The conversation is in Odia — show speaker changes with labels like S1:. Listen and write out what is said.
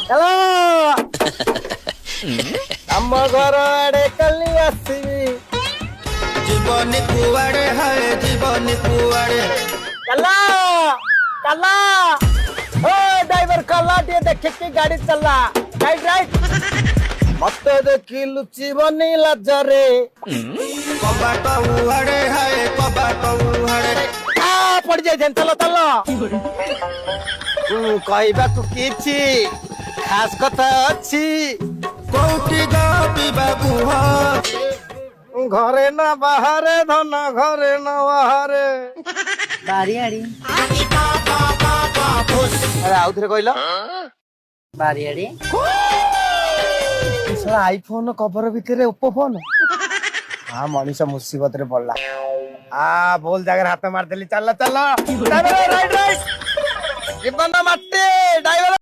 S1: হ্যালো ଆମ ଘର ଆଡେ କାଲି ଆସିବି
S2: জীবনী কুয়াড়ে হায় জীবনী কুয়াড়ে
S1: କାଲା କାଲା ଓ ଡ୍ରାଇଭର କାଲା ଟିକେ ଦେଖିକି ଗାଡି ଚଲା ରାଇଟ ରାଇଟ ମତେ ଦେଖି ଲୁଚିବନି ଲାଜରେ
S2: কবাট উহাড়ে হায় কবাট উহাড়ে
S1: ପଡି ଯାଇଥାନ୍ତି ଚାଲ ଚାଲ କହିବାକୁ କିଛି ଖାସ କଥା ଅଛି
S2: কোটি গাপিবা কুহ
S1: ଘରେ ନା ବାହାରେ ଧନ ଘରେ ନା ବାହାରେ
S3: ବାରିଆଡି
S1: ଆରେ ଆଉଥରେ କହିଲ
S3: ବାରିଆଡି
S1: ଆଇଫୋନ କଭର ଭିତରେ ଓପୋ ଫୋନ ମଣିଷ ମୁସିବତରେ ପଡିଲା ଭୁଲ ଜାଗାରେ ହାତ ମାରିଦେଲି ଚାଲ ଚାଲ ଜୀବନ ମାଟି